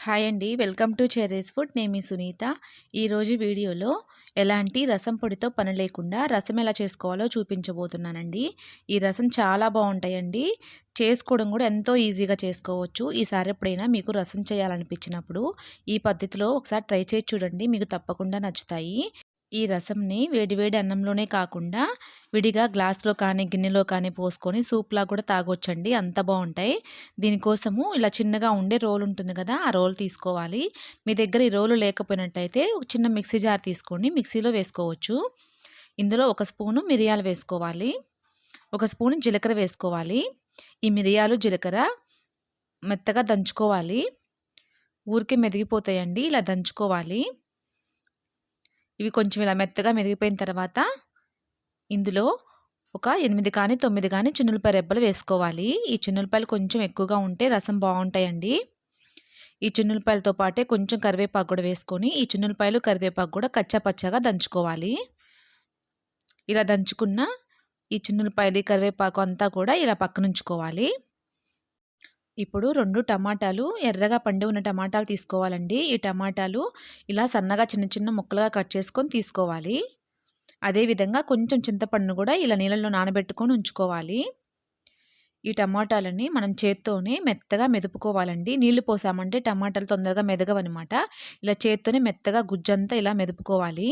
Hi అండి. Welcome to cherries food. నేను మీ సునీత. ఈరోజు వీడియోలో ఎలాంటి రసం పొడితో పని లేకుండా రసం ఎలా చేసుకోవాలో చూపించబోతున్నానండి. ఈ రసం చాలా బాగుంటాయండి. చేసుకోవడం కూడా ఎంతో ఈజీగా చేసుకోవచ్చు. ఈసారి ఎప్పుడైనా మీకు రసం చేయాలనిపించినప్పుడు ఈ పద్ధతిలో ఒకసారి ట్రై చేసి చూడండి. మీకు తప్పకుండా నచ్చుతాయి. ఈ రసంని వేడి వేడి అన్నంలోనే కాకుండా విడిగా గ్లాస్లో కానీ గిన్నెలో కానీ పోసుకొని సూప్లా కూడా తాగొచ్చండి. అంత బాగుంటాయి. దీనికోసము ఇలా చిన్నగా ఉండే రోల్ ఉంటుంది కదా, ఆ రోల్ తీసుకోవాలి. మీ దగ్గర ఈ రోలు లేకపోయినట్టయితే ఒక చిన్న మిక్సీ జార్ తీసుకోండి, మిక్సీలో వేసుకోవచ్చు. ఇందులో ఒక స్పూను మిరియాలు వేసుకోవాలి, ఒక స్పూను జీలకర్ర వేసుకోవాలి. ఈ మిరియాలు జీలకర్ర మెత్తగా దంచుకోవాలి. ఊరికే మెదిగిపోతాయండి, ఇలా దంచుకోవాలి. ఇవి కొంచెం ఇలా మెత్తగా మెదిగిపోయిన తర్వాత ఇందులో ఒక 8 కానీ 9 కానీ చిన్నులపాయ రెబ్బలు వేసుకోవాలి. ఈ చిన్నులపాయలు కొంచెం ఎక్కువగా ఉంటే రసం బాగుంటాయండి. ఈ చిన్నులపాయలతో పాటే కొంచెం కరివేపాకు కూడా వేసుకొని ఈ చిన్నులపాయలు కరివేపాకు కూడా కచ్చా పచ్చాగా దంచుకోవాలి. ఇలా దంచుకున్న ఈ చిన్నులపాయలు కరివేపాకు అంతా కూడా ఇలా పక్కనుంచుకోవాలి. ఇప్పుడు 2 టమాటాలు ఎర్రగా పండి ఉన్న టమాటాలు తీసుకోవాలండి. ఈ టమాటాలు ఇలా సన్నగా చిన్న చిన్న ముక్కలుగా కట్ చేసుకొని తీసుకోవాలి. అదేవిధంగా కొంచెం చింతపండును కూడా ఇలా నీళ్ళలో నానబెట్టుకొని ఉంచుకోవాలి. ఈ టమాటాలని మనం చేత్తోనే మెత్తగా మెదుపుకోవాలండి. నీళ్లు పోసామంటే టమాటాలు తొందరగా మెదగవన్నమాట. ఇలా చేత్తోనే మెత్తగా గుజ్జంతా ఇలా మెదుపుకోవాలి.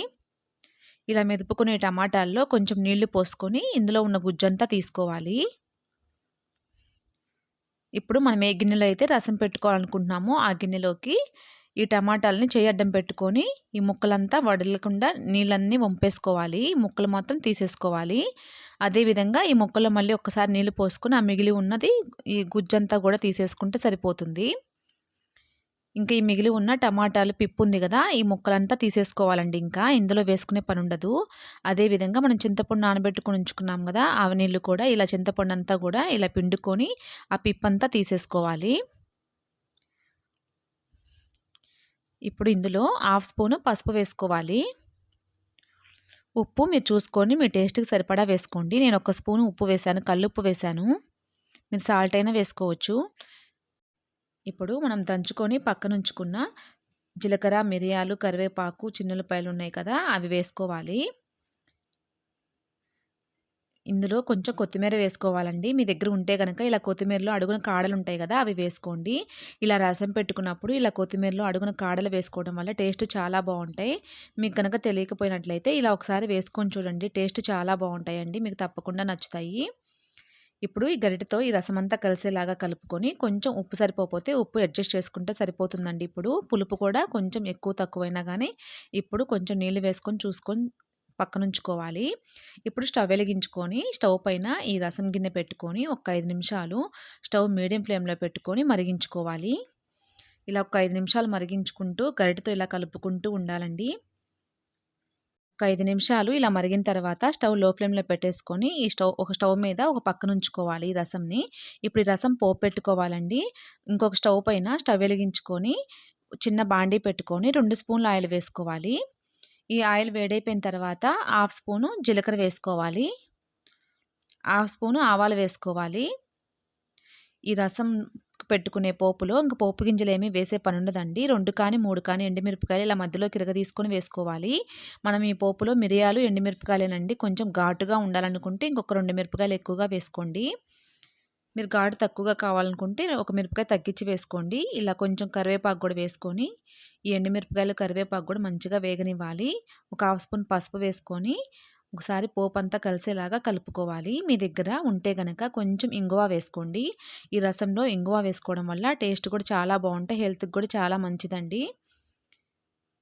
ఇలా మెదుపుకునే టమాటాల్లో కొంచెం నీళ్లు పోసుకొని ఇందులో ఉన్న గుజ్జంతా తీసుకోవాలి. ఇప్పుడు మనం ఏ గిన్నెలో అయితే రసం పెట్టుకోవాలనుకుంటున్నామో ఆ గిన్నెలోకి ఈ టమాటాలని చేయి అడ్డం పెట్టుకొని ఈ ముక్కలంతా వడలకుండా నీళ్ళన్నీ వంపేసుకోవాలి. ముక్కలు మాత్రం తీసేసుకోవాలి. అదేవిధంగా ఈ ముక్కలో మళ్ళీ ఒక్కసారి నీళ్ళు పోసుకొని ఆ మిగిలి ఉన్నది ఈ గుజ్జంతా కూడా తీసేసుకుంటే సరిపోతుంది. ఇంకా ఈ మిగిలి ఉన్న టమాటాలు పిప్పు ఉంది కదా, ఈ ముక్కలంతా తీసేసుకోవాలండి. ఇంకా ఇందులో వేసుకునే పని ఉండదు. అదేవిధంగా మనం చింతపండు నానబెట్టుకొని ఉంచుకున్నాం కదా, ఆ నీళ్ళు కూడా ఇలా చింతపండు అంతా కూడా ఇలా పిండుకొని ఆ పిప్పంతా తీసేసుకోవాలి. ఇప్పుడు ఇందులో 1/2 స్పూను పసుపు వేసుకోవాలి. ఉప్పు మీరు చూసుకొని మీ టేస్ట్కి సరిపడా వేసుకోండి. నేను 1 స్పూను ఉప్పు వేసాను, కల్లుప్పు వేసాను. మీరు సాల్ట్ అయినా వేసుకోవచ్చు. ఇప్పుడు మనం దంచుకొని పక్కనుంచుకున్న జీలకర్ర, మిరియాలు, కరివేపాకు, చిన్నులపాయలు ఉన్నాయి కదా, అవి వేసుకోవాలి. ఇందులో కొంచెం కొత్తిమీర వేసుకోవాలండి. మీ దగ్గర ఉంటే కనుక ఇలా కొత్తిమీరలో అడుగున కాడలు ఉంటాయి కదా, అవి వేసుకోండి. ఇలా రసం పెట్టుకున్నప్పుడు ఇలా కొత్తిమీరలో అడుగున కాడలు వేసుకోవడం వల్ల టేస్ట్ చాలా బాగుంటాయి. మీకు కనుక తెలియకపోయినట్లయితే ఇలా ఒకసారి వేసుకొని చూడండి. టేస్ట్ చాలా బాగుంటాయండి. మీకు తప్పకుండా నచ్చుతాయి. ఇప్పుడు ఈ గరిటెతో ఈ రసం అంతా కలిసేలాగా కలుపుకొని కొంచెం ఉప్పు సరిపోతే ఉప్పు అడ్జస్ట్ చేసుకుంటే సరిపోతుందండి. ఇప్పుడు పులుపు కూడా కొంచెం ఎక్కువ తక్కువైనా కానీ ఇప్పుడు కొంచెం నీళ్ళు వేసుకొని చూసుకొని పక్కనుంచుకోవాలి. ఇప్పుడు స్టవ్ వెలిగించుకొని స్టవ్ పైన ఈ రసం గిన్నె పెట్టుకొని ఒక 5 నిమిషాలు స్టవ్ మీడియం ఫ్లేమ్లో పెట్టుకొని మరిగించుకోవాలి. ఇలా ఒక 5 నిమిషాలు మరిగించుకుంటూ గరిటెతో ఇలా కలుపుకుంటూ ఉండాలండి. ఒక 5 నిమిషాలు ఇలా మరిగిన తర్వాత స్టవ్ లో ఫ్లేమ్లో పెట్టేసుకొని ఈ స్టవ్ మీద ఒక పక్కన ఉంచుకోవాలి ఈ రసంని. ఇప్పుడు ఈ రసం పోపు పెట్టుకోవాలండి. ఇంకొక స్టవ్ పైన స్టవ్ వెలిగించుకొని చిన్న బాండీ పెట్టుకొని 2 స్పూన్ల ఆయిల్ వేసుకోవాలి. ఈ ఆయిల్ వేడైపోయిన తర్వాత 1/2 స్పూను జీలకర్ర వేసుకోవాలి. 1/2 స్పూను ఆవాలు వేసుకోవాలి. ఈ రసం పెట్టుకునే పోపులో ఇంక పోపు గింజలు ఏమీ వేసే పని ఉండదండి. 2 కానీ 3 కానీ ఎండుమిరపకాయలు ఇలా మధ్యలో తీసుకొని వేసుకోవాలి. మనం ఈ పోపులో మిరియాలు, ఎండుమిరపకాయలేనండి. కొంచెం ఘాటుగా ఉండాలనుకుంటే ఇంకొక 2 మిరపకాయలు ఎక్కువగా వేసుకోండి. మీరు ఘాటు తక్కువగా కావాలనుకుంటే ఒక మిరపకాయ తగ్గించి వేసుకోండి. ఇలా కొంచెం కరివేపాకు కూడా వేసుకొని ఈ ఎండుమిరపకాయలు, కరివేపాకు కూడా మంచిగా వేగనివ్వాలి. ఒక 1/2 స్పూన్ పసుపు వేసుకొని ఒకసారి పోపంతా కలిసేలాగా కలుపుకోవాలి. మీ దగ్గర ఉంటే గనక కొంచెం ఇంగువ వేసుకోండి. ఈ రసంలో ఇంగువ వేసుకోవడం వల్ల టేస్ట్ కూడా చాలా బాగుంటాయి. హెల్త్కి కూడా చాలా మంచిదండి.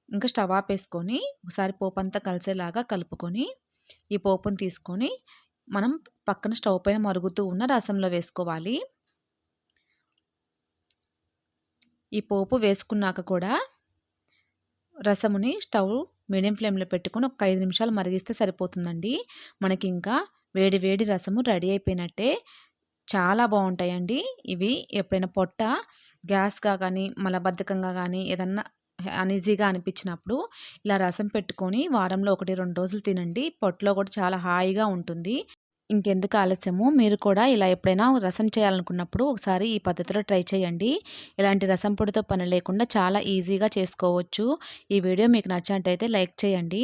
ఇంకా స్టవ్ ఆపేసుకొని ఒకసారి పోపంతా కలిసేలాగా కలుపుకొని ఈ పోపును తీసుకొని మనం పక్కన స్టవ్ పైన మరుగుతూ ఉన్న రసంలో వేసుకోవాలి. ఈ పోపు వేసుకున్నాక కూడా రసముని స్టవ్ మీడియం ఫ్లేమ్లో పెట్టుకొని ఒక 5 నిమిషాలు మరిగిస్తే సరిపోతుందండి. మనకి ఇంకా వేడి వేడి రసము రెడీ అయిపోయినట్టే. చాలా బాగుంటాయండి ఇవి. ఎప్పుడైనా పొట్ట గ్యాస్గా కానీ మలబద్ధకంగా కానీ ఏదన్నా అన్ఈజీగా అనిపించినప్పుడు ఇలా రసం పెట్టుకొని వారంలో 1-2 రోజులు తినండి. పొట్టలో కూడా చాలా హాయిగా ఉంటుంది. ఇంకెందుకు ఆలస్యము, మీరు కూడా ఇలా ఎప్పుడైనా రసం చేయాలనుకున్నప్పుడు ఒకసారి ఈ పద్ధతిలో ట్రై చేయండి. ఇలాంటి రసం పొడితో పని లేకుండా చాలా ఈజీగా చేసుకోవచ్చు. ఈ వీడియో మీకు నచ్చినట్టయితే లైక్ చేయండి.